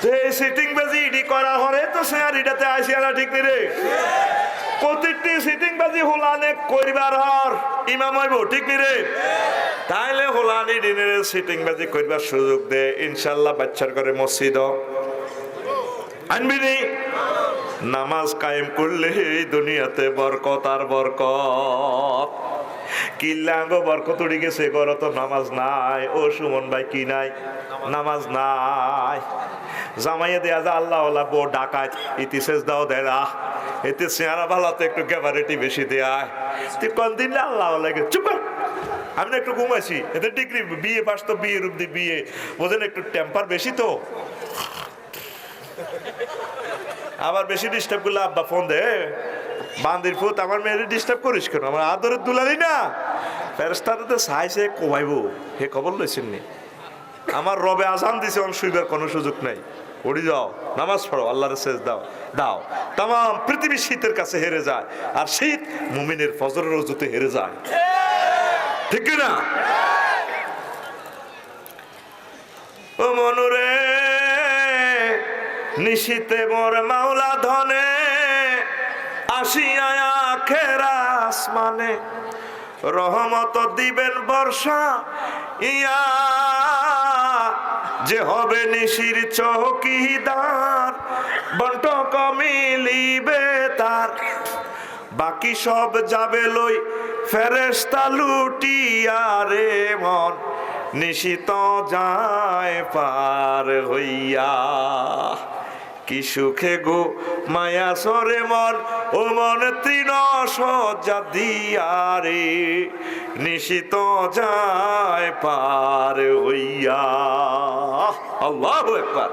এই সিটিং বাজি ইডি করা হরে তো সিয়ারিটাতে আইসিয়ালা ঠিক নি রে প্রতিটি সিটিং বাজি হোলানে কইবার হর ইমাম হইব ঠিক নি রে তাইলে হোলানি দিনের সিটিং বাজি কইবার সুযোগ দে ইনশাআল্লাহ বাচ্চার করে মসজিদ আনবি নি নামাজ কায়েম করলে এই দুনিয়াতে বরকত আর বরকত কিল্লাঙ্গ বরকত উড়ে গেছে ঘর তো নামাজ নাই ও সুমন ভাই কি নাই নামাজ নাই জামাইয়ে দেয়া যা আল্লাহ আল্লাহ বউ ডাকাত ইতি শেষ দাও দেরা এতে চেহারা ভালাতে একটু গ্যাবারিটি বেশি দেয় তুই কোনদিন আল্লাহ লাগে চুপ কর আমি না একটু ঘুমাইছি এতে ডিগ্রি বিয়ে পাস তো বিয়ে রূপ দিয়ে বিয়ে বোঝেন একটু টেম্পার বেশি তো আবার বেশি ডিস্টার্ব করলে আব্বা ফোন দে বান্দির ফুত আমার মেয়ের ডিস্টার্ব করিস কেন আমার আদরের দুলালি না ফেরেশতারা তো চাইছে কমাইবো হে খবর লইছেন নি আমার রবে আজান দিছে অন শুইবার কোনো সুযোগ নাই উড়ি যাও নামাজ পড়ো আল্লাহর শেষ দাও দাও তাম পৃথিবী শীতের কাছে হেরে যায় আর শীত মুমিনের ফজরের রজুতে হেরে যায় ঠিক না ও মনুরে নিশীতে মোর মাওলা ধনে আসিয়া আখের আসমানে রহমত দিবেন বর্ষা ইয়া যে হবে নিশির চৌকিদার বন্টক মিলিবে তার বাকি সব যাবে লই ফেরেশতা লুটিয়া রে মন নিশিত যায় পার হইয়া কি সুখে গো মায়া সরে মন ও মন তৃণ সজ্জা দিয়া রে নিশিত যায় পার হইয়া আল্লাহু আকবার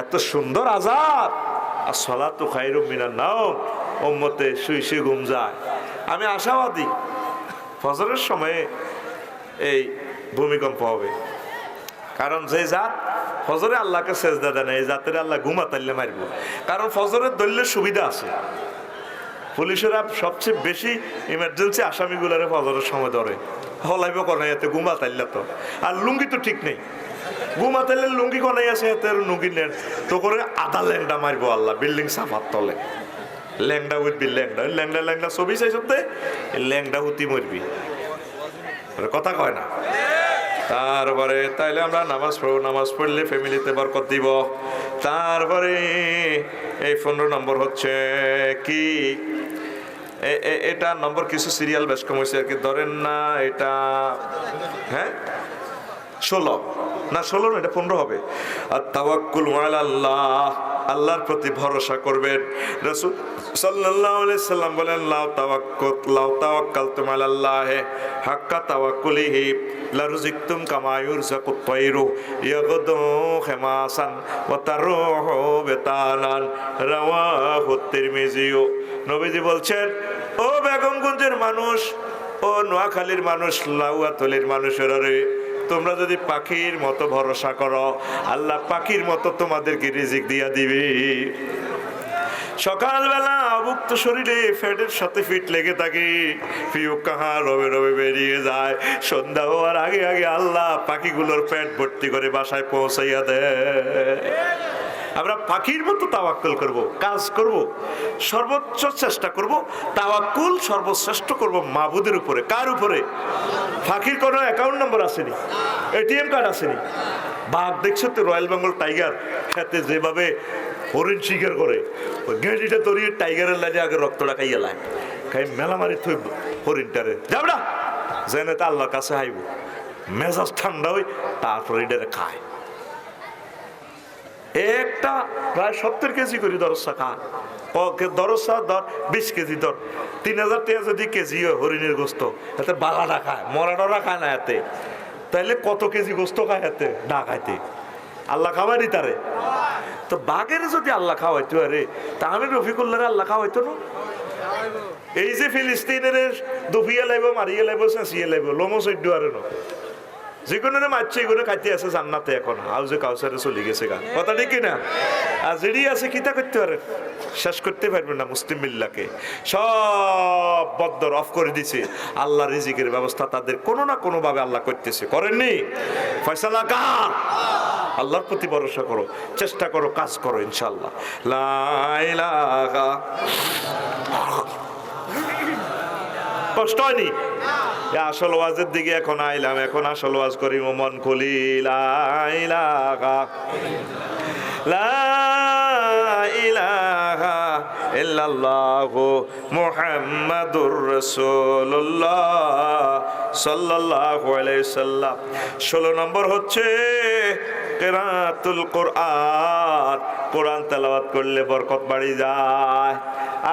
এত সুন্দর আযাব আসসালাতু খায়রুম মিনান নাওম উম্মতে শুই শুই ঘুম যায় আমি আশাবাদী ফজরের সময়ে এই ভূমিকম্প হবে কারণ যে জাত ফজরে আল্লাহকে সেজদা দেয় না এই জাতের আল্লাহ ঘুমাতাইলে মারবো কারণ ফজরের দলিলের সুবিধা আছে পুলিশেরা সবচেয়ে বেশি ইমার্জেন্সি আসামিগুলারে ফজরের সময় ধরে হলাইব কোন এতে ঘুমাতাইলে তো আর লুঙ্গি তো ঠিক নেই ঘুমাতাইলে লুঙ্গি কোনাই আছে এতে লুঙ্গি নেন তো করে আধা ল্যাংডা মারবো আল্লাহ বিল্ডিং সাফার তলে ল্যাংডা উঠবি ল্যাংডা ল্যাংডা ল্যাংডা ছবি চাইছতে ল্যাংডা হুতি মরবি কথা কয় না তারপরে তাইলে আমরা নামাজ পড়ব নামাজ পড়লে ফ্যামিলিতে বরকত দিব তারপরে এই 15 নম্বর হচ্ছে কি এটা নম্বর কিছু সিরিয়াল বেশ কম হয়েছে আর কি ধরেন না এটা হ্যাঁ 16 না 16 না এটা 15 হবে আর তাওয়াক্কুল আলাল্লাহ আল্লাহর প্রতি ভরসা করবেন রাসূল সাল্লাল্লাহু আলাইহি সাল্লাম বলেন লাউ তাওয়াক্কালতুম আলাল্লাহি হাক্কা তাওয়াক্কুলিহি লারুযিকতুম কামা ইউরযাকুত তায়রু ইয়াগদু খিমাসান ওয়া তারুহু বিতানান রাওয়াহু তিরমিজি নবীজি বলছেন ও বেগমগঞ্জের মানুষ ও নোয়াখালীর মানুষ লাউয়াতলির মানুষেরা রে তোমরা যদি পাখির মতো ভরসা করো আল্লাহ পাখির মতো তোমাদেরকে রিজিক দিয়া দিবে সকালবেলা অভুক্ত শরীরে ফ্যাটের সাথে ফিট লেগে থাকে প্রিয় কাহা রবে রবে বেরিয়ে যায় সন্ধ্যা হওয়ার আগে আগে আল্লাহ পাখিগুলোর পেট ভর্তি করে বাসায় পৌঁছাইয়া দেয় আমরা পাখির মতো তাওয়াক্কুল করব কাজ করব সর্বোচ্চ চেষ্টা করব তাওয়াক্কুল সর্বশ্রেষ্ঠ করব মাবুদের উপরে কার উপরে পাখির কোনো অ্যাকাউন্ট নম্বর আসেনি এটিএম কার্ড আসেনি বাঘ দেখছো তো রয়্যাল বেঙ্গল টাইগার খেতে যেভাবে হরিণ শিকার করে ওই গেঁড়িটা তরিয়ে টাইগারের লাগে আগে রক্তটা খাইয়া লায় খাই মেলা মারি থই হরিণটারে যাব না জেনে তা আল্লাহর কাছে আইব মেজাজ ঠান্ডা হই তারপর এটারে খায় একটা প্রায় 70 কেজি করে দরসা খা দরসা ধর 20 কেজি ধর 3000 টাকা যদি কেজি হয় হরিণের গোস্ত এতে বাগাটা খায় মরাডরা খায় না এতে তাইলে কত কেজি গোস্ত খায় এতে না খাইতে আল্লাহ খাওয়ারই তারে তো বাঘের যদি আল্লাহ খাওয়াইতো আরে তা আমি রফিকুল্লাহ আল্লাহ খাওয়াইতো না এই যে ফিলিস্তিনের দুফিয়া লাইব মারিয়ে লাইব চেঁচিয়ে লাইব লোমো চৈদ্য আরে না যেগুলো মারছে এগুলো খাইতে আছে জান্নাতে এখন হাউজে কাউসারে চলে গেছে গা কথা ঠিক না আর যেটি আছে কিতা করতে পারে শেষ করতে পারবেন না মুসলিম মিল্লাকে সব বদ্দর অফ করে দিছে আল্লাহ রিজিকের ব্যবস্থা তাদের কোনো না কোনো ভাবে আল্লাহ করতেছে করেননি ফয়সালা কার আল্লাহর প্রতি ভরসা করো, চেষ্টা করো, কাজ করো, ইনশাআল্লাহ। লা ইলাহা, কষ্ট হয়নি? আসল ওয়াজের দিকে এখন আইলাম, এখন আসল ওয়াজ করি। মন খুলি, লা ইলাহা, লা ইলাহা ইল্লাল্লাহু মুহাম্মাদুর রাসূলুল্লাহ সাল্লাল্লাহু আলাইহি সাল্লাম। 16 নম্বর হচ্ছে কিরাতুল কোরআন। কোরআন তেলাওয়াত করলে বরকত বাড়ি যায়।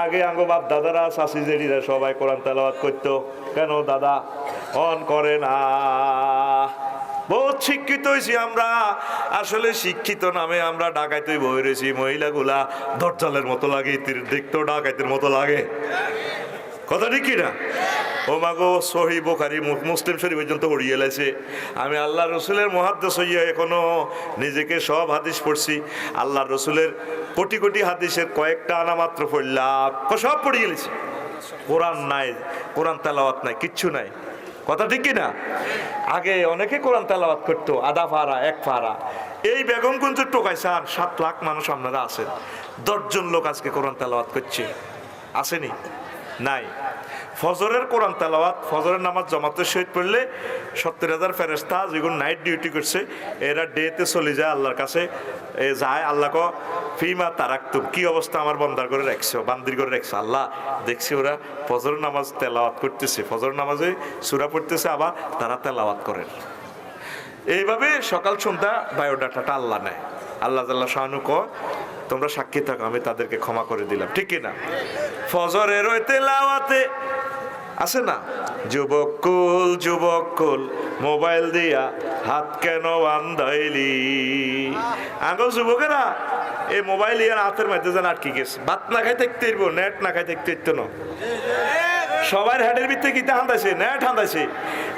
আগে আঙ্গো বাপ দাদারা, শাশি জেডিরা সবাই কোরআন তেলাওয়াত করতো, কেন দাদা অন করে না? বহুত শিক্ষিত হয়েছি আমরা, আসলে শিক্ষিত নামে আমরা ডাকাইতেই বই রয়েছি। মহিলাগুলা দরজালের মতো লাগে, দেখতেও ডাকাইতের মতো লাগে, কথা ঠিক কিনা? ও মাগো, সহিহ বুখারী মুসলিম শরীফ পর্যন্ত উড়িয়ে এলেছে। আমি আল্লাহ রসুলের মুহাদ্দিস হইয়া এখনো নিজেকে সব হাদিস পড়ছি। আল্লাহ রসুলের কোটি কোটি হাদিসের কয়েকটা আনা মাত্র পড়লাম, সব পড়ে গেছি। কোরআন নাই, কোরআন তেলাওয়াত নাই, কিচ্ছু নাই, কথা ঠিক কিনা? আগে অনেকে কোরআন তেলাওয়াত করতো, আধা পারা, এক পারা। এই বেগমগঞ্জের টোকায় 7 লাখ মানুষ আপনারা আছেন, 10 জন লোক আজকে কোরআন তেলাওয়াত করছে, আসেনি? নাই। ফজরের কোরআন তেলাওয়াত, ফজরের নামাজ জামাতের সহিত পড়লে 70,000 ফেরেশতা যেগুলো নাইট ডিউটি করছে, এরা ডেতে চলে যায় আল্লাহর কাছে, যায় আল্লাহ ক ফিমা তারাকতুম, কি অবস্থা আমার বন্দার করে রাখছো, বান্দির করে রাখছো। আল্লাহ দেখছি ওরা ফজরের নামাজ তেলাওয়াত করতেছে, ফজরের নামাজে সূরা পড়তেছে, আবার তারা তেলাওয়াত করেন। এইভাবে সকাল সন্ধ্যা বায়োডাটাটা আল্লাহ নেয়। আল্লাহ তাআলা শানু ক তোমরা সাক্ষী থাকো, আমি তাদেরকে ক্ষমা করে দিলাম, ঠিক কিনা? ফজরের ওই তেলাওয়াতে আছে না, যুবকুল যুবকুল মোবাইল দিয়া হাত কেন বান্ধাইলি? আগো যুবকেরা এই মোবাইল ইয়ার হাতের মধ্যে যেন আটকে গেছে, ভাত না খাই থাকতে পারবো, নেট না খাই থাকতে পারতো না। সবার হেডের ভিতরে কিতে হান্দাইছে, নেট হান্দাইছে।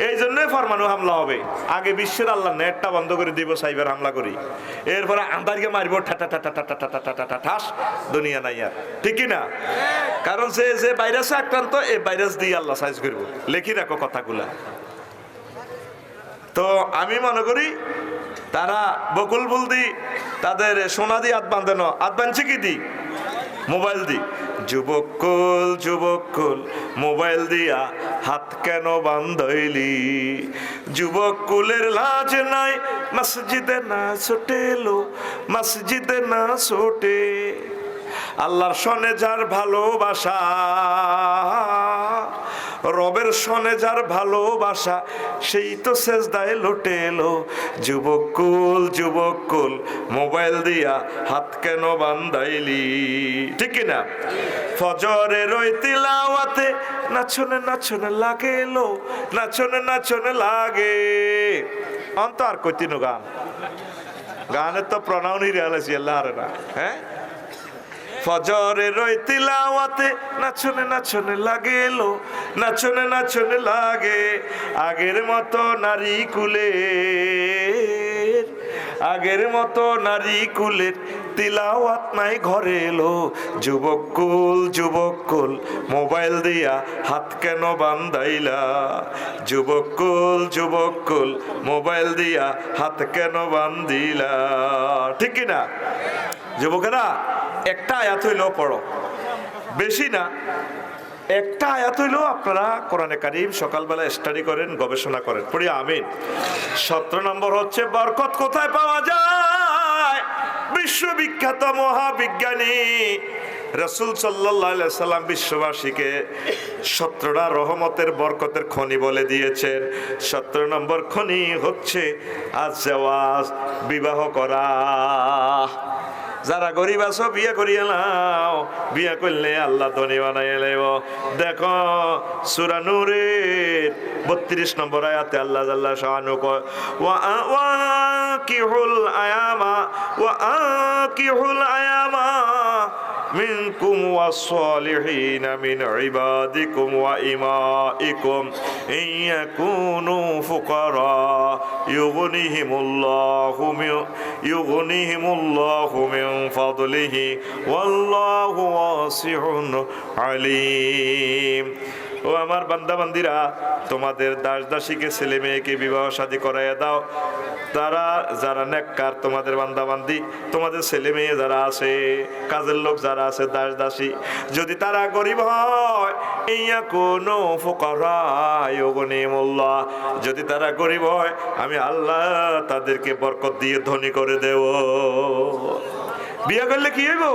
এই জন্যই ফরমানু হামলা হবে। আগে বিশ্বের আল্লাহ নেটটা বন্ধ করে দিব, সাইবার হামলা করি, এরপরে আন্দারকে মারিব ঠাটা ঠাটা ঠাটা ঠাটা ঠাটা ঠাস, দুনিয়া নাই আর, ঠিক না? কারণ যে ভাইরাসে আক্রান্ত, এই ভাইরাস দিয়ে আল্লাহ সাইজ করবো। লেখি রাখো কথাগুলা। তো আমি মনে করি তারা বকুল ফুল দি তাদের সোনা দিয়ে হাত বাঁধানো, হাত বাঁধছে কি দি? মোবাইল দি। যুবকুল যুবকুল মোবাইল দিয়া হাত কেন বান্ধাইলি? যুবকুলের লাজ নাই, মসজিদে না ছোটেলো, মসজিদে না ছোটে। আল্লাহর সনে যার ভালোবাসা, রবের সনে যার ভালোবাসা, সেই তো সেজদায় লোটেলো। যুবকুল যুবকুল মোবাইল দিয়া হাত কেন বান্ধাইলি? ঠিক কিনা? ফজরের ওই তিলাওয়াতে নাচনে নাচনে লাগেলো, নাচনে নাচনে লাগে। অন্ত আর কইতিনো গান, গানের তো প্রণাউন হিরিয়ালেছি আল্লাহ না। হ্যাঁ, ফজরের ওই তিলাওয়াতে নাচনে নাচনে লাগেলো, নাচনে নাচনে লাগে। আগের মতো নারী কুলের, আগের মতো নারী কুলের তিলাওয়াত নাই ঘরে এলো। যুবকুল যুবকুল মোবাইল দিয়া হাত কেন বান্ধাইলা? যুবকুল যুবকুল মোবাইল দিয়া হাত কেন বান্ধিলা? ঠিক কিনা যুবকেরা? একটা আয়াত হইলেও পড়ো, বেশি না, একটা আয়াত হইলেও আপনারা কোরআনে কারীম সকালবেলা স্টাডি করেন, গবেষণা করেন, পড়ি আমিন। 17 নম্বর হচ্ছে বরকত কোথায় পাওয়া যায়? বিশ্ববিখ্যাত মহাবিজ্ঞানী রাসূল সাল্লাল্লাহু আলাইহি সাল্লাম বিশ্ববাসীকে 17টা রহমতের বরকতের খনি বলে দিয়েছেন। 17 নম্বর খনি হচ্ছে আজ-জাওয়াজ, বিবাহ করা। যারা গরিব আছো বিয়ে করিয়ে নাও, বিয়ে করলে আল্লাহ ধনী বানাইয়ে নেব। দেখো সূরা নূরের 32 নম্বর আয়াতে আল্লাহ জাল্লা শাআনু কয়, ওয়াকিহুল আয়ামা ওয়াকিহুল আয়ামা মিনকুম ওয়াস-সালিহিনা মিন ইবাদিকুম ওয়া ইমাইকুম ইয়াকুনু ফুকারা ইউগনিহিমুল্লাহু মিন ফাদলিহি ওয়াল্লাহু ওয়াসিউন আলিম। ও আমার বান্দা বান্দিরা, তোমাদের দাস দাসীকে ছেলে মেয়েকে বিবাহ শাদী করাইয়া দাও, তারা যারা নেককার তোমাদের বান্দাবান্দি, তোমাদের ছেলে মেয়ে যারা আছে, কাজের লোক যারা আছে, দাস দাসী, যদি তারা গরিব হয়, ইয়া কোনো ফুকারা ইউগনিমুল্লাহ, যদি তারা গরিব হয় আমি আল্লাহ তাদেরকে বরকত দিয়ে ধনী করে দেব। বিয়ে করলে কি হইব?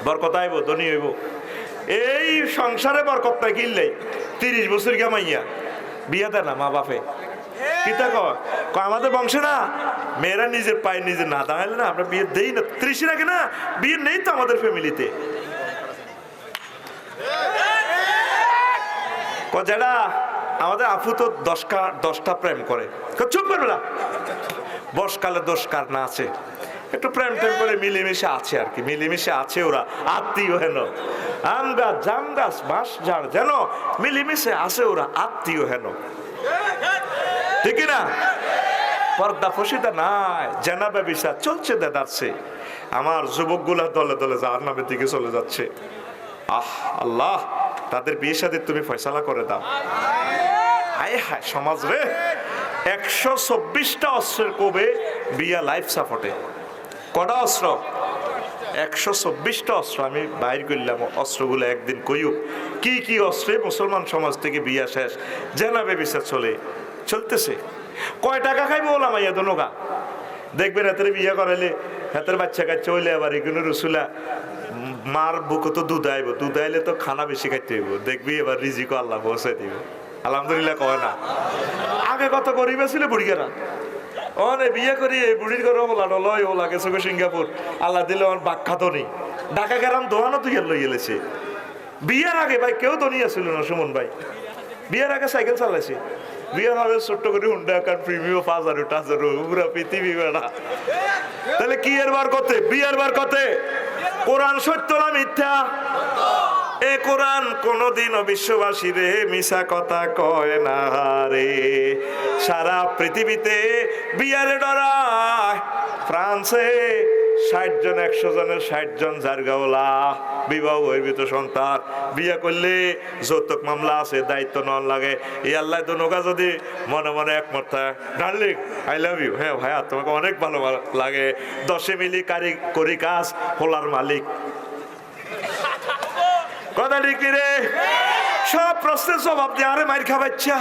বরকত আইব, ধনী হইব। এই সংসারে বরকত না কিনলে 30 বছর কামাইয়া বিয়া দেয় না মা বাপে। কিতা কয় আমাদের বংশে না মেয়েরা নিজের পায়ে নিজে না দাঁড়ালে না আমরা বিয়ে দেই না। 30 আগে না বিয়ে নেই তো আমাদের ফ্যামিলিতে। যেটা আমাদের আফু তো 10টা প্রেম করে, চুপ করবে না, বর্ষকালে 10 কার না আছে, একটু প্রেম টেম করে মিলেমিশে আছে আর কি, মিলেমিশে আছে ওরা, আত্মীয় হেন আম গাছ জাম গাছ বাঁশ ঝাড় যেন মিলেমিশে আছে ওরা, আত্মীয় হেন, ঠিক না? পর্দা ফসিদা নাই, জেনা ব্যভিচার চলছে দেদারছে। আমার যুবকগুলা দলে দলে জাহান্নামের দিকে চলে যাচ্ছে। আহ আল্লাহ, তাদের বিয়ে সাথে তুমি ফয়সালা করে দাও। হায় হায় সমাজ রে, 124টা অস্ত্রের কোবে বিয়া লাইফ সাপোর্টে। কটা অস্ত্র? 124টা অস্ত্র আমি বাইর করলাম। অস্ত্রগুলো একদিন কইও কি কি অস্ত্রে মুসলমান সমাজ থেকে বিয়া শেষ, জেনা ব্যভিচার চলতেছে। কয় টাকা খাইবো ওলা মাইয়া দোনোগা, দেখবেন হাতের বিয়ে করাইলে হাতের বাচ্চা কাচ্চা হইলে আবার এগুলো রসুলা মার বুকে তো দুধ আইব, দুধ আইলে তো খানা বেশি খাইতে হইব, দেখবি এবার রিজিকও আল্লাহ পৌঁছাই দিবে। আলহামদুলিল্লাহ কয় না? আগে কত গরিব ছিল বুড়িগারা, অনে বিয়ে করি এই বুড়ির ঘরে ওলা লয় ওলা গেছে সিঙ্গাপুর, আল্লাহ দিলে আমার বাক্যাত নেই, ঢাকা গ্রাম দোহানো তুই লই গেলেছে। বিয়ের আগে ভাই কেউ তো নিয়ে আসছিল না, সুমন ভাই বিয়ের আগে সাইকেল চালাইছে, বিয়ের হবে ছোট্ট করে হুন্ডা কার প্রিমিও 5000 টাজারো পুরা পৃথিবী বেড়া। তাহলে কি এর বার করতে? বিয়ের বার করতে? কোরআন সত্য না মিথ্যা? এ কোরআন কোনদিনও বিশ্ববাসী রে মিছা কথা কয় না রে। সারা পৃথিবীতে বিয়ারে ডরায়। ফ্রান্সে 60 জন 100 জনের 60 জন জারগাওলা বিবাহ বহির্ভূত সন্তান, বিয়ে করলে যৌতুক মামলা আছে, দায়িত্ব নন লাগে। এই আল্লাহ দোনোগা যদি মনে মনে একমত থাকে, ডার্লিং আই লাভ ইউ, হ্যাঁ ভাইয়া তোমাকে অনেক ভালো লাগে, 10 মিলি করি কাজ, হোলার মালিক। কথা ঠিক রে? সব প্রশ্নের জবাব দিয়ে আরে মাইর খাবাচ্ছা,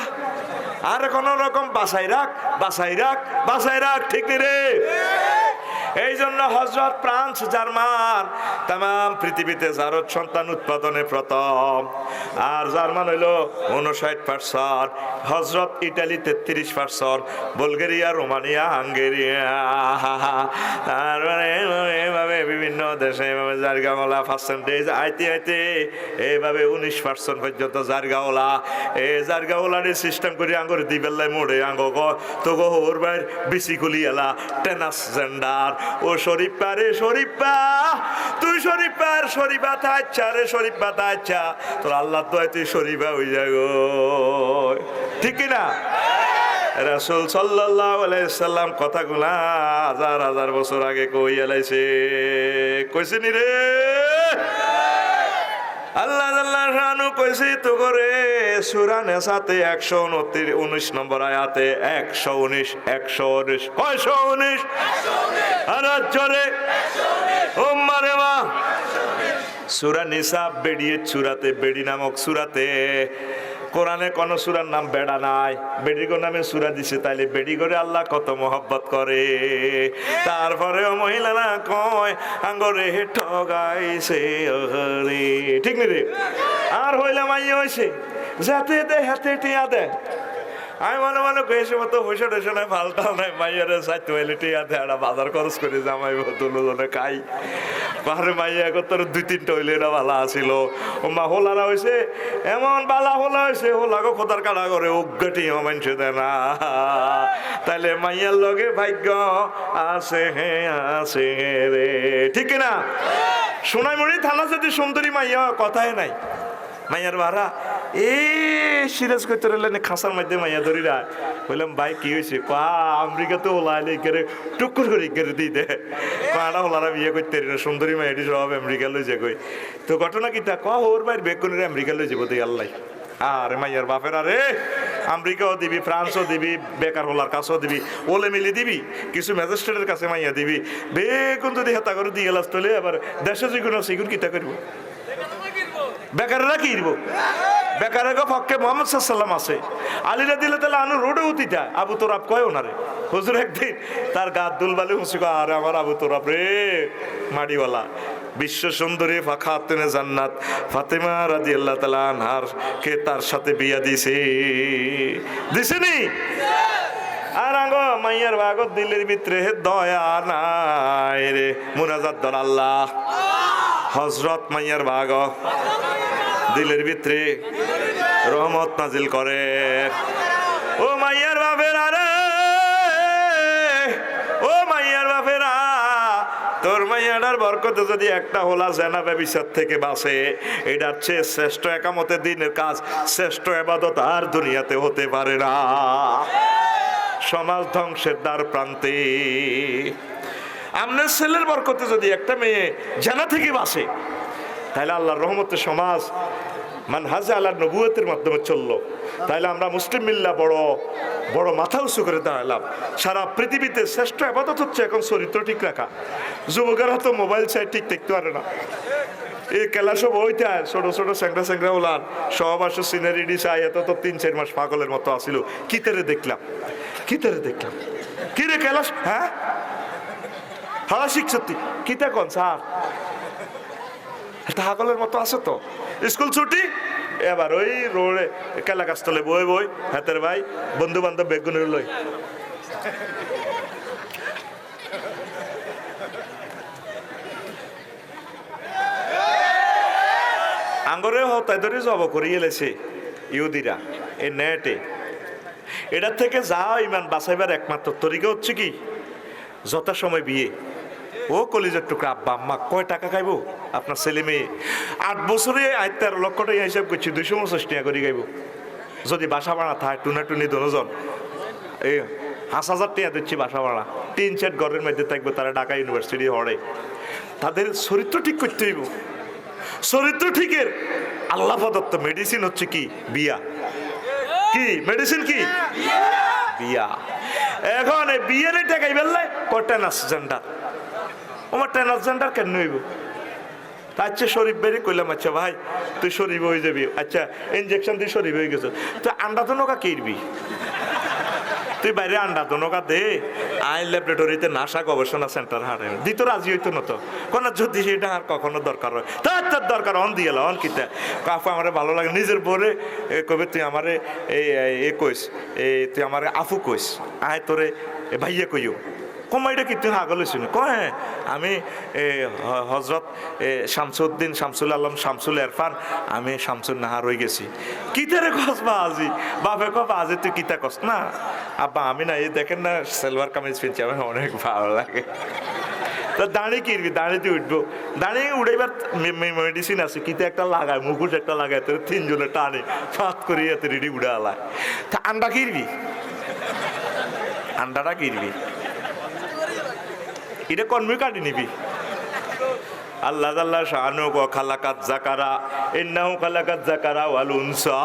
আর কোন রকম বাসাই রাখ বাসাই রাখ বাসাই রাখ, ঠিক রে? এই জন্য হযরত ফ্রান্স জার্মান তাম পৃথিবীতে জারদ সন্তান উৎপাদনে প্রথম, আর জার্মান হইল 59%, হযরত ইটালি 33%, বুলগেরিয়া, রোমানিয়া, হাঙ্গেরিয়া, আর এইভাবে বিভিন্ন দেশে এইভাবে জারগাওয়ালা পার্সেন্টেজ আইতে আইতে এইভাবে 19% পর্যন্ত জারগাওয়ালা। এই জারগাওয়ালারে সিস্টেম করে আঙ্গুর দিবেল্লায় মোড়ে আঙ্গ তো গো ওর বাইর বিসি খুলি এলা টেনাস জেন্ডার। ও শরীফা রে শরীফা, তুই শরীফার শরীফা থাইচ্ছা রে শরীফা থাইচ্ছা, তোর আল্লাহ তো তুই শরীফা হই যা গো, ঠিক কিনা? রাসূল সাল্লাল্লাহু আলাইহি সাল্লাম কথাগুলা হাজার হাজার বছর আগে কই এলাইছে, কইছে নি রে? আল্লাহ আল্লাহ শানু কইছে তো করে সূরা নিসাতে 119 নম্বর আয়াতে, 119 119 119 আর জোরে 119 ও মারে মা। সূরা নিসা বেড়িয়ে চূড়াতে, বেড়ি নামক সূরাতে কোরআনে কোন সূরার নাম বেড়া নাই, বেড়ির নামে সূরা দিছে, তাইলে বেড়ি করে আল্লাহ কত মোহব্বত করে। তারপরেও মহিলারা কয় আঙ্গরে ঠগাইছে ওরে, ঠিক নি রে? আর হইলাম আই হইছে যাতে দে হাতে টিয়া দে, আমি মনে মনে কয়েছে মতো পয়সা টয়সা নাই, ফালতাল নাই, মাইয়ারে চাইতে হইলে টিয়া দে, একটা বাজার খরচ করে জামাই দুজনে খাই। পাহাড়ে মাইয়া তোর 2-3টা হইলে এটা বালা আসিল। ও মা হোলারা হয়েছে এমন বালা হোলা হয়েছে, হোলাগো খোদার কাটা করে অজ্ঞাটি মানছে দেয় না। তাইলে মাইয়ার লগে ভাগ্য আছে হে আছে রে, ঠিক না? সোনাইমুড়ি থানা যদি সুন্দরী মাইয়া কথাই নাই, মাইয়ার ভাড়া সিরাজ করতে রইলেন খাঁচার মধ্যে মাইয়া ধরিরা। বললাম ভাই কি হয়েছে? আমেরিকাতে ওলাইলে ইকারে টুকুর করে ইকারে দিই দে, কাটা ওলারা বিয়ে করতে সুন্দরী মাইয়াটি সব আমেরিকা লই যে কই। তো ঘটনা কি তা ওর ভাইয়ের বেগুনের আমেরিকা লই যাবো তুই আল্লাহ। আর মাইয়ার বাপের আরে আমেরিকাও দিবি, ফ্রান্সও দিবি, বেকার হলার কাছেও দিবি, ওলে মিলি দিবি, কিছু ম্যাজিস্ট্রেটের কাছে মাইয়া দিবি, বেগুন যদি হেতা করে দিয়ে গেলাস তাহলে আবার দেশে যেগুলো সেগুন কিতা করবো? বেকারেরা কি দিব? বেকারের পক্ষে মোহাম্মদ সাল্লাম আছে, আলীরা দিলে তাহলে আনু রোডে উতিটা আবু তোরাব কয় ওনারে। হুজুর একদিন তার গাত দুলবালি হুঁসি কয়, আরে আমার আবু তোরাব রে মাড়িওয়ালা, বিশ্ব সুন্দরী খাতুনে জান্নাত ফাতেমা রাদিয়াল্লাহু তাআলা আনহার কে তার সাথে বিয়া দিছেনি? আর আঙ্গো মাইয়ার বাগত দিলের ভিতরে দয়া নাই রে, মুনাজাত দর আল্লাহ হযরত মাইয়ার বাগ দিলের ভিতরে রহমত নাজিল করে। ও মাইয়ার বাপেরা রে, ও মাইয়ার বাপেরা, তোর মাইয়াটার বরকতে যদি একটা হোলা জেনা ব্যভিচার থেকে বাঁচে, এটার চেয়ে শ্রেষ্ঠ একামতের দিনের কাজ, শ্রেষ্ঠ ইবাদত আর দুনিয়াতে হতে পারে না। সমাজ ধ্বংসের দ্বার প্রান্তে আপনার ছেলের বরকতে যদি একটা মেয়ে জেনা থেকে বাঁচে, তাহলে আল্লাহর রহমতে সমাজ মানহাজে আল্লাহর নবুয়তের মাধ্যমে চললো, তাহলে আমরা মুসলিম মিল্লা বড় বড় মাথা উঁচু করে দাঁড়ালাম। সারা পৃথিবীতে শ্রেষ্ঠ ইবাদত হচ্ছে এখন চরিত্র ঠিক রাখা। যুবকেরা তো মোবাইল চাই, ঠিক দেখতে পারে না। এই খেলা সব ওইটা ছোট ছোট স্যাংরা ওলান সব আসো সিনারি চাই, এত তো 3-4 মাস পাগলের মতো আসিল। কিতারে দেখলাম কি রে খেলা? হ্যাঁ হারা শিখছতি কিতা কন স্যার, একটা পাগলের মতো আছে তো। স্কুল ছুটি, এবার ওই রোডে কেলা গাছতলে বই হাতের ভাই বন্ধু বান্ধব বেগুনের লই। আঙ্গরে হতাই ধরে জব করিয়ে এলেছে ইহুদিরা এই নেটে। এটার থেকে যা ইমান বাঁচাইবার একমাত্র তরিকা হচ্ছে কি, যথাসময় বিয়ে। ও কলিজার টুকরা আব্বা আম্মা কয় টাকা খাইবো আপনার ছেলে মেয়ে? 8 বছরে 13 লক্ষ টাকা হিসাব করছি, 250 টাকা করে খাইব। যদি বাসা ভাড়া থাকে টুনি দুজন এই 5,000 টাকা দিচ্ছি বাসা ভাড়া, 3-4 ঘরের মধ্যে থাকবো। তারা ঢাকা ইউনিভার্সিটি হরে, তাদের চরিত্র ঠিক করতে হইব। চরিত্র ঠিকের আল্লাহ প্রদত্ত মেডিসিন হচ্ছে কি? বিয়া। কি মেডিসিন? কি বিয়া। এখন এই বিয়ের টাকাই বেললে ট্রান্সজেন্ডার, আমার ট্রান্সজেন্ডার কেন হইব? আচ্ছা শরীফ বেরি কইলাম, আচ্ছা ভাই তুই শরীফ হয়ে যাবি, আচ্ছা ইনজেকশন দিয়ে শরীফ হয়ে গেছে, তুই আন্ডা তো নৌকা কিনবি, তুই বাইরে আন্ডা তো নৌকা দে। আইন ল্যাবরেটরিতে নাসা গবেষণা সেন্টার হারে দিত রাজি হইতো না তো, কোন যদি সেটা আর কখনো দরকার হয় তার দরকার অন দিয়ে অন কিতা কাফা আমার ভালো লাগে নিজের বলে কবে তুই আমারে এই কইস, তুই আমার আফু কইস, আয় তোরে ভাইয়া কইও কমাইটা কি তুই আগলে শুনি কয় আমি হজরত শামসুদ্দিন শামসুল আলম শামসুল এরফান, আমি শামসুল নাহার হয়ে গেছি। কিতারে কস বা আজি বাপে কবা আজি তুই কিতা কস না আব্বা আমি না এই দেখেন না সালোয়ার কামিজ পিনছি আমার অনেক ভালো লাগে। তো দাঁড়িয়ে কিনবি, দাঁড়িয়ে উঠবো, দাঁড়িয়ে উড়াইবার মেডিসিন আছে কিতা একটা লাগায় মুখোশ একটা লাগায় তোর 3 জনে টানে ফাঁত করি এত রেডি উড়ে আলায়। তা আন্ডা কিনবি, আন্ডাটা কিনবি, এটা কনমি কাটি নিবি। আল্লাহ আল্লাহ শাহানু খালাকাত জাকারা ইন্নাহু খালাকাত জাকারা ওয়াল উনসা,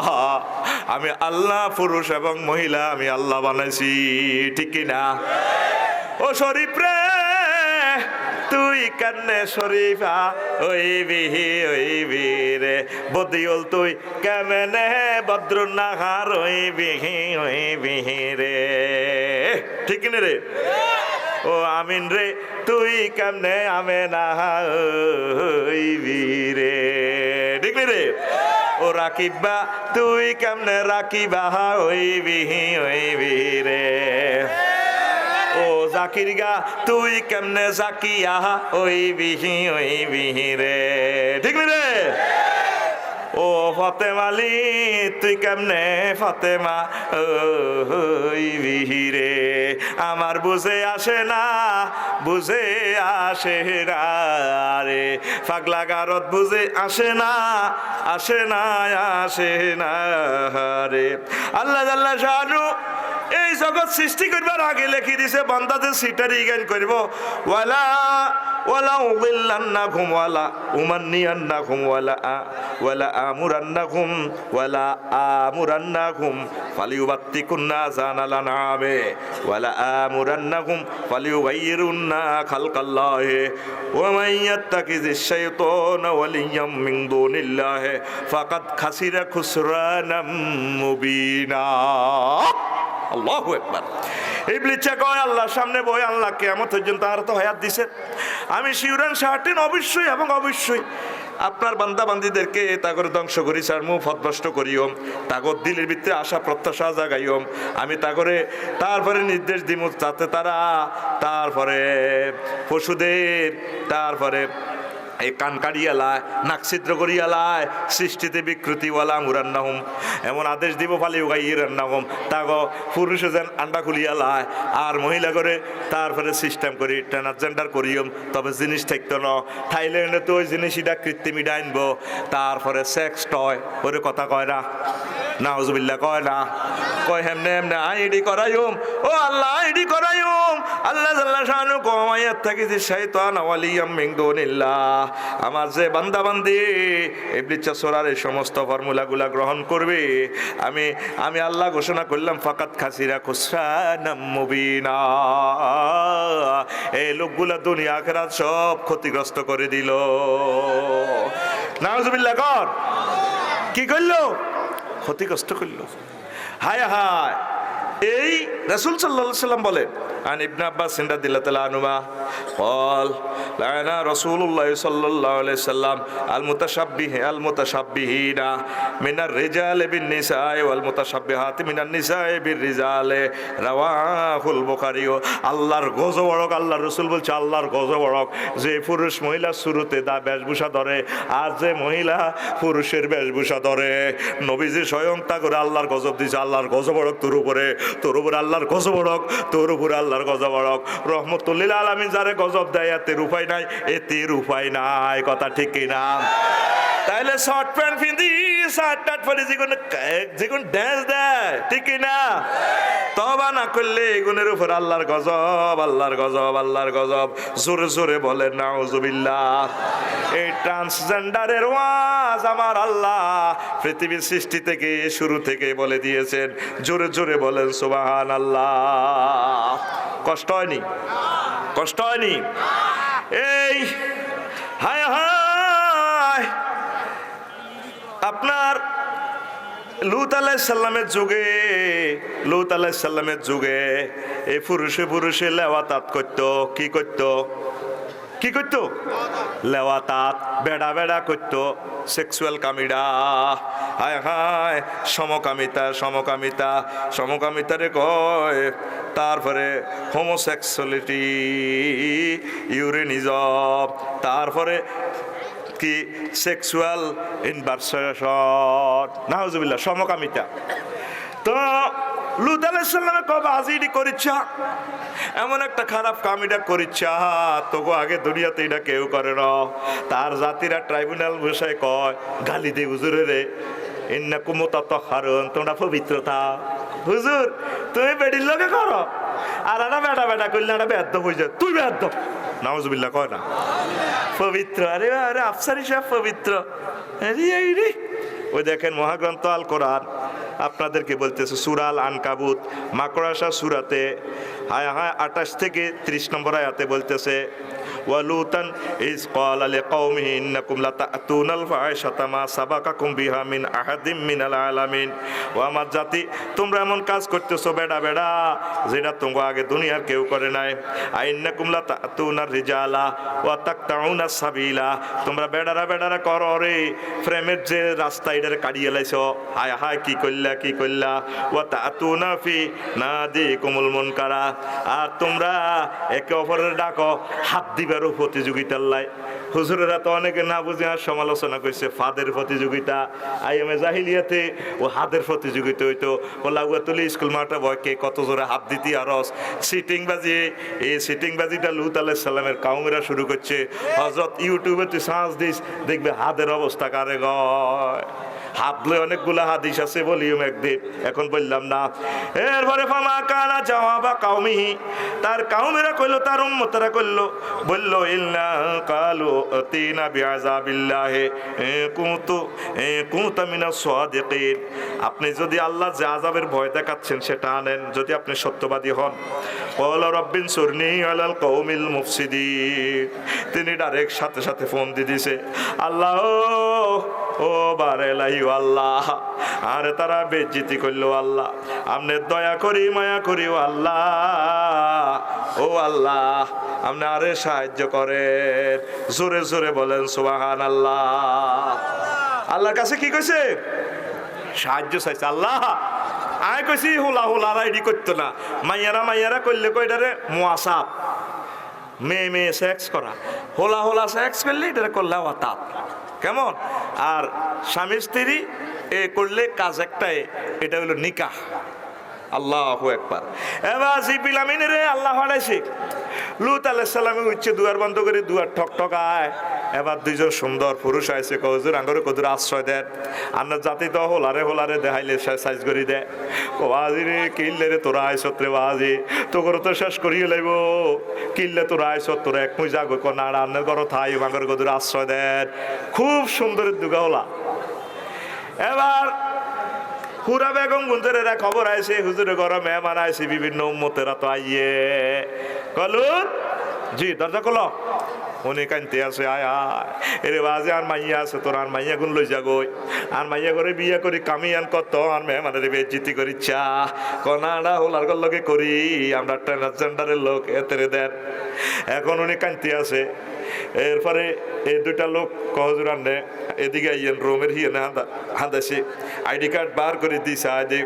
আমি আল্লাহ পুরুষ এবং মহিলা আমি আল্লাহ বানাইছি, ঠিক কি না? ও শরীফ রে তুই কান্নে শরীফা ওই বিহি রে বদিউল তুই কেমনে বদ্র নাহার ওই বিহি রে, ঠিক না রে? ও আমিন রে তুই কেমনে আমে না রে, ঠিক রে? ও রাকিবা তুই কেমনে রাকিবা ওই বিহি রে, ও জাকির গা তুই কেমনে জাকিয়া ওই বিহি রে, ঠিক রে? ও ফতেমালি তুই কেমনে ফতেমা ওই বিহিরে, আমার বুঝে আসে না রে পাগলা গারত বুঝে আসে না রে। আল্লাহ আল্লাহ শানু এই জগৎ সৃষ্টি করবার আগে লেখি দিছে বান্দাদের সিটারি জ্ঞান করব ওয়ালা ওয়ালা উযিল্লান্নাকুম ওয়ালা উমান্নিয়ান্নাকুম ওয়ালা আমুরান্নাকুম ফালিয়ুবাত্তিকুন্না জানাল আনআমে ওয়ালা আমুরান্নাকুম ফালিয়ুগাইয়িরুন্না খালকাল্লাহি ওয়া মান ইয়াত্তাকিযিশ শাইতানা ওয়ালিয়্যাম মিন দুনিল্লাহি ফাকাদ খাসিরা খুসরানাম মুবিনা। আল্লাহু আকবার। ইবলিস কয় আল্লাহর সামনে বই আল্লাহ কিয়ামত পর্যন্ত আর তো হায়াত দিছে, আমি শিউরান শার্টেন অবশ্যই এবং অবশ্যই আপনার বান্দা বান্দিদেরকে তাগর ধ্বংস করি সারমু ফদভ্রষ্ট করিও, তাগর দিলের ভিতরে আশা প্রত্যাশা জাগাইও, আমি তাগরে তারপরে নির্দেশ দিব যাতে তারা তারপরে পশুদের তারপরে এই কান কাড়িয়ালায় নাক ছিদ্র করিয়ালায় সৃষ্টিতে বিকৃতিওয়ালা মুরান্নাহুম এমন আদেশ দিব ফালি উগাইরান্নাহুম তাগো পুরুষে যেন আন্ডা খুলিয়ালায় আর মহিলা করে তারপরে সিস্টেম করি ট্রান্সজেন্ডার করিও, তবে জিনিস থাকতো না থাইল্যান্ডে তো ওই জিনিসটা কৃত্রিমিটা আনবো, তারপরে সেক্স টয় ওরে কথা কয় না নাউজুবিল্লাহ কয় না, কয় হেমনে হেমনে আইডি করাইম ও আল্লাহ আইডি করাইম আল্লাহ জাল্লা শানু কমায়াত থাকি যে শাইতান ওয়ালিয়াম মিন দুনিল্লাহ। আমার যে বান্দা বান্দি ইবলিস সূরার এই সমস্ত ফর্মুলাগুলা গ্রহণ করবে আমি আল্লাহ ঘোষণা করলাম ফাকাত খাসিরা খুসরানাম মুবিনা, এই লোকগুলা দুনিয়া আখিরাত সব ক্ষতিগ্রস্ত করে দিল। নাউজুবিল্লাহ কর কি করলো? ক্ষতিগ্রস্ত করলো। হায় হায়। এই রাসূল সাল্লাল্লাহু আলাইহি সাল্লাম বলেন আন ইবনে আব্বাস রাদিয়াল্লাহু তাআলা আনহুমা قال لعن رسول الله صلى الله عليه وسلم المتشبهين من الرجال بالنساء والمتشبهات من النساء بالرجال رواه البخاري। আল্লাহর গজব বড়ক, আল্লাহর রাসূল বলছে আল্লাহর গজব বড়ক যে পুরুষ মহিলা শুরুতে দা বেশভূষা ধরে আর যে মহিলা পুরুষের বেশভূষা ধরে, নবীজি স্বয়ং তা করে আল্লাহর গজব দিয়েছে, আল্লাহর গজব বড়ক তোর উপরে আল্লাহর গজব বড়ক, তোর উপরে আল্লাহর গজব বড়ক। রহমতুল লিল আলামিন যারে গজব দেয় এতের উপায় নাই, এতের উপায় নাই, কথা ঠিক কিনা? তাইলে শর্ট প্যান্ট পিন্ধি শার্ট টাট পরে যেগুন ড্যান্স দেয় ঠিক কিনা? তওবা না করলে এগুনের উপর আল্লাহর গজব আল্লাহর গজব আল্লাহর গজব। জোরে জোরে বলেন নাউজুবিল্লাহ। এই ট্রান্সজেন্ডারের ওয়াজ আমার আল্লাহ পৃথিবীর সৃষ্টি থেকে শুরু থেকে বলে দিয়েছেন, জোরে জোরে বলেন সুবহানাল্লাহ। কষ্ট হয়নি? কষ্ট হয়নি? এই হায় হায়। আপনার লূত আলাইহিস সালামের যুগে এই পুরুষে লেওয়াতাত করতো। কি করতো? লেওয়াতাত বেড়া বেড়া করতো, সেক্সুয়াল কামিডা। হায় হায়। সমকামিতারে কয়। তারপরে হোমোসেক্সুয়ালিটি, ইউরেনিজম, তারপরে কি সেক্সুয়াল ইনভার্সন, নাউজুবিল্লাহ, সমকামিতা। তো লূত আলাইহিস সালামে কবে আজিডি করিচ্ছা, এমন একটা খারাপ কামিটা করিচ্ছা তোকে আগে দুনিয়াতে এটা কেউ করে না। তার জাতিরা ট্রাইব্যুনাল বসে কয় গালি দে হুজুরে রে, ইন্নাকুম মুতাতাহহারুন, তোমরা পবিত্রতা। হুজুর তুমি বেডির লগে করো আর একটা বেটা করলে একটা বেদ্য হয়ে যায়, তুই বেদ্য। নাউজুবিল্লাহ কয় না? পবিত্র। আরে আরে আফসারি সাহেব পবিত্র। ওই দেখেন মহাগ্রন্থ আল কোরআন আপনাদেরকে বলতেছে সূরা আল আনকাবুত মাকড়াসা সূরাতে হায় হায় 28 থেকে 30 নম্বর আয়াতে বলতেছে ওয়ালুতান ইজ ক্বালা লিকাওমিহি ইন্নাকুম লাতাতুনাল ফাহিশাতা মা সাবাকাকুম বিহা মিন আহাদিম মিনাল আলামিন। ও আমার জাতি, তোমরা এমন কাজ করতেছো বেড়া বেড়া যেটা তোমরা আগে দুনিয়ার কেউ করে নাই। আইন্নাকুম লাতাতুনার রিজালা ওয়া তাকতাউনাস সাবিলা, তোমরা বেড়ারা করো রে প্রেমের যে রাস্তা এটার কাটিয়ে লাইছো। হায় হায় কি করলা। ওয়া তাতুনা ফি নাদিকুমুল মুনকারা, আর তোমরা একে অপরের ডাকো হাত দিবারও প্রতিযোগিতার লাই। হুজুরেরা তো অনেকে না বুঝে আর সমালোচনা করছে ফাদের প্রতিযোগিতা। আইএমএ জাহিলিয়াতে ও হাতের প্রতিযোগিতা হইতো। ও লাগুয়াতুলি স্কুল মাঠে বয়কে কত জোরে হাত দিতি আরস সিটিংবাজি। এই সিটিংবাজিটা লূত আলাইহিস সালামের কাউমেরা শুরু করছে। হযরত ইউটিউবে তুই সার্চ দিস দেখবে হাতের অবস্থা কারে গয়। হাত লয়ে অনেকগুলা হাদিস আছে বলিও একদিন, এখন বললাম না। এরপরে ফামা কানা জাওয়াবা কাউমিহি, তার কাউমেরা কইলো, তার উম্মতরা কইলো, বলল ইল্লা কালু আতিনা বিআযাবিল্লাহি কুনতু মিনাস সাদিকিন, আপনি যদি আল্লাহ যে আযাবের ভয় দেখাচ্ছেন সেটা আনেন, যদি আপনি সত্যবাদী হন। ক্বালা রাব্বিন সুরনি আলাল কওমিল মুফসিদিন, তিনি ডাইরেক্ট সাথে সাথে ফোন দিয়ে দিছে, আল্লাহ ও বারেলাই আল্লাহ, আরে তারা বেজ্জিতি করলো আল্লাহ, আপনি দয়া করি মায়া করি ও আল্লাহ, ও আল্লাহ আপনি আরে সাহায্য করেন। জোরে জোরে বলেন সুবহানাল্লাহ। আল্লাহর কাছে কি কইছে? সাহায্য চাইছে। আল্লাহ আয় কইছি হোলা হোলা রাইডি করতো না, মাইয়ারা মাইয়ারা করলে কইটারে মুয়াসাব, মেয়ে মেয়ে সেক্স করা, হোলা হোলা সেক্স করলে এটা করলে ওয়াতাপ, কেমন? আর স্বামী স্ত্রী এ করলে কাজ একটাই, এটা হলো নিকাহ। আল্লাহু আকবার। এবার জিবরিল আমিনের আল্লাহ হারাইছে, লূত আলাইহিস সালামে উঠছে দুয়ার বন্ধ করে, দুয়ার ঠক ঠকায়। এবার দুইজন সুন্দর পুরুষ আইছে, কজুর আঙ্গরে কদুর আশ্রয় দেন, আন্না জাতি তো হোলারে হোলারে দেখাইলে সাইজ করি দে। ও বাজি রে কিল্লে রে তোরা আইসত রে বাজি, তোর তো শেষ করিয়ে লাইব, কিল্লে তোরা আইসত, তোরা এক মুই যাগো না রান্নার ঘর থাই আঙ্গরে কদুর আশ্রয় দেন। খুব সুন্দরের দুগা হলা। এবার হুরা বেগম গুঞ্জরেরা খবর আইছে, হুজুরে ঘরে মেহমান আইছে, বিভিন্ন উম্মতেরা তো আইয়ে কলুন জি দরজা খোলো, উনি কানতে আছে, আয় আয় এরে বাজে আর মাইয়া আছে, তোর আর মাইয়া গুন লই যাগই, আর মাইয়া করে বিয়ে করি কামিয়ান কত, আর মেহমানের বেজ্জিতি করিচ্ছা কনাডা হোলার লগে করি, আমরা ট্রান্সজেন্ডারের লোক এতেরে দেন। এখন উনি কানতে আছে। এরপরে এই দুইটা লোক কহজুর আনে এদিকে আইয়েন, রোমের হিয়ে হাঁদাসে আইডি কার্ড বার করে দিছে, আইডি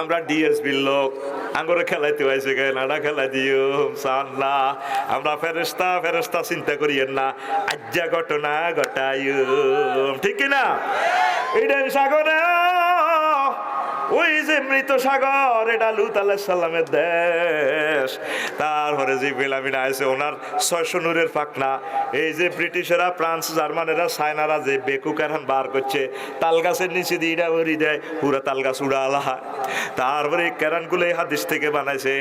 আমরা ডিএসবির লোক, আঙ্গরে খেলাইতে পাইছে গে নাডা খেলাই দিও সান্না, আমরা ফেরেস্তা ফেরেস্তা চিন্তা করিয়েন না, আজ্জা ঘটনা ঘটাইও, ঠিক না? এইটা সাগরে ওই যে মৃত সাগর, এটা লূত আলাইহিস সালামের দেশ। তারপরে জিবরিল আমিন আইছে, ওনার 600 নূরের পাখনা, এই যে ব্রিটিশেরা ফ্রান্স জার্মানেরা চায়নারা যে বেকুকারহান বার করছে, তাল গাছের নিচে দিয়ে এটা ভরি দেয়, পুরা তাল গাছ উড়ালা। তারপরে এই ক্যারানগুলো এই হাদিস থেকে বানাইছে।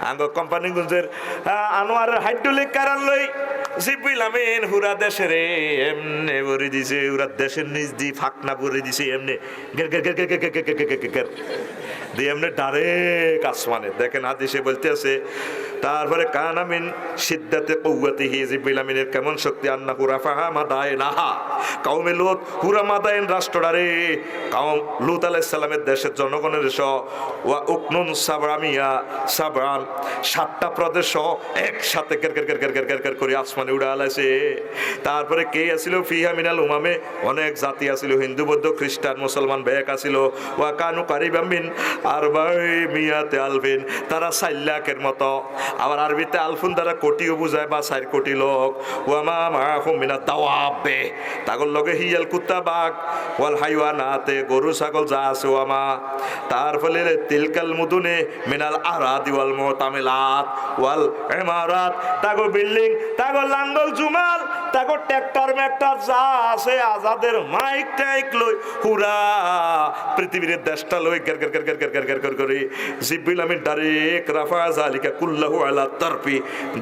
আঙ্গ কোম্পানিগঞ্জের আনোয়ারের হাইড্রোলিক ক্যারান লই জিবরিল আমিন পুরা দেশের এমনে ভরি দিছে, পুরা দেশের নিচ দিয়ে ফাঁকনা ভরে দিছে, এমনি গের গের গের গের গের গের গের গের দিয়ে এমনি ডাইরেক্ট আসমানে। দেখেন হাদিসে বলতে আছে, তারপরে কানামিন সিদ্ধাতে কৌয়াতিহি, জিবরিল আমিনের কেমন শক্তি, আন্না হুরা ফাহা মাদায়নাহা কওমে লূত, হুরা মাদায়ন রাষ্ট্রটারে কওম লূত আলাইহিস সালামের দেশের জনগণের ওয়া উকনুন সাবরামিয়া সাবরান, 7টা প্রদেশ একসাথে গের গের গের গের গের গের করে আসমানে উড়া আলাইছে। তারপরে কে আসিল? ফিহা মিনাল উমামে, অনেক জাতি আসিল, হিন্দু বৌদ্ধ খ্রিস্টান মুসলমান বেক আসিল। ওয়া কানু কারিবাম মিন আরবাই মিয়াতে আলফিন, তারা 4 লাখের মতো। আবার আরবিতে আলফুন দ্বারা কোটিও বুঝায়, বা 4 কোটি লোক। ওয়ামা মাহুম মিনা দাওয়াবে, তাগর লগে হিয়াল কুত্তা বাঘ, ওয়াল হাইওয়ানাতে গরু ছাগল যা আছে। ওয়ামা তারপরে তিলকাল মুদুনে মিনাল আরাদি ওয়াল মুতামিলাত ওয়াল ইমারাত, তাগো বিল্ডিং, তাগো লাঙ্গল জুমাল, তাগো ট্রাক্টর ম্যাক্টর যা আছে, আজাদের মাইক টাইক লই পুরা পৃথিবীর দেশটা লই গের গের গের গের গের গের গের করে জিবরিল আমিন ডাইরেক্ট রাফা যালিকা কুল্লাহু আলা তারফি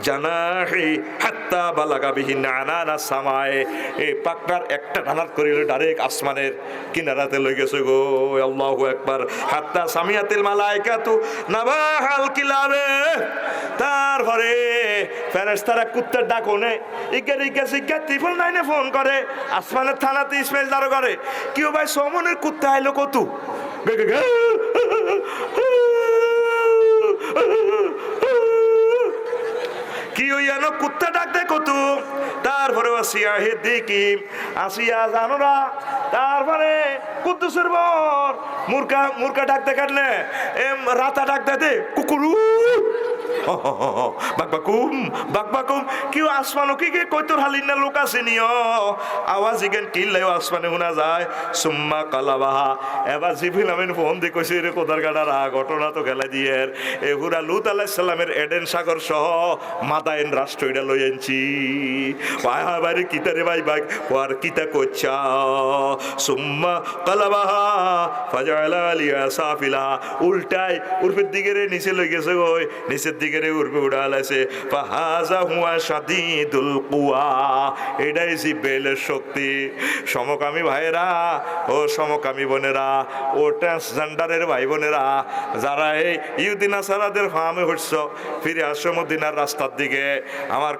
জানাহি হাত্তা বালাগা বিহি নানানা সামায়ে, এই পাকড়ার একটা ডানাত করিল ডাইরেক্ট আসমানের কিনারাতে লই গেছে গো। আল্লাহু আকবার। হাত্তা সামিয়াতিল মালাইকাতু নাবাহাল কিলাবে, তারপরে ফেরেশতারা কুত্তার ডাক ওনে ইগার ইগার সিগার ত্রিপল 9 ফোন করে, আসমানের থানাতে ইসমাইল দারো করে, কি ভাই সমনের কুত্তা আইলো কতু, কি ওইয়ানো কুত্তা ডাক দে কতু। তারপরে আসিয়া হে দেখি আসিয়া জানোরা, তারপরে কুদ্দুসের বর মুরকা মুরকা ডাক দে কাটলে রাতা ডাক দে কুকুরু, বাকবাকুম কেউ আসমানো কি কে কই তোর হালিনা লোক আছে নিও আওয়াজ ইগেন কিল্লাই আসমানে শোনা যায় সুম্মা কালাবাহা এবার জিফিল আমিন ফোন দিয়ে কইছে রে কোদার গাড়ার ঘটনা তো গেলা দিয়ে এ হুরা লুত আলাইহিস সালামের এডেন সাগর সহ মাদায়েন রাষ্ট্র এটা লই আনছি ভাই বাড়ি কিতারে ভাই ভাই ওর কিতা কইছা সুম্মা কালাবাহা ফাজালা লিয়া সাফিলা উল্টাই উর্ফের দিকে রে নিচে লই গেছে ওই নিচের দিকে রে উর্ফে উড়ালাইছে ফাহাজা হুয়া শাদীদুল কুয়া এটাই জিব্রাইলের শক্তি সমকামী ভাইরা ও সমকামী বোনেরা ও ট্রান্সজেন্ডারের ভাই বোনেরা যারা এই ইহুদি নাসারাদের ফার্মে হচ্ছ ফিরে আসো মদিনার রাস্তার দিকে আমার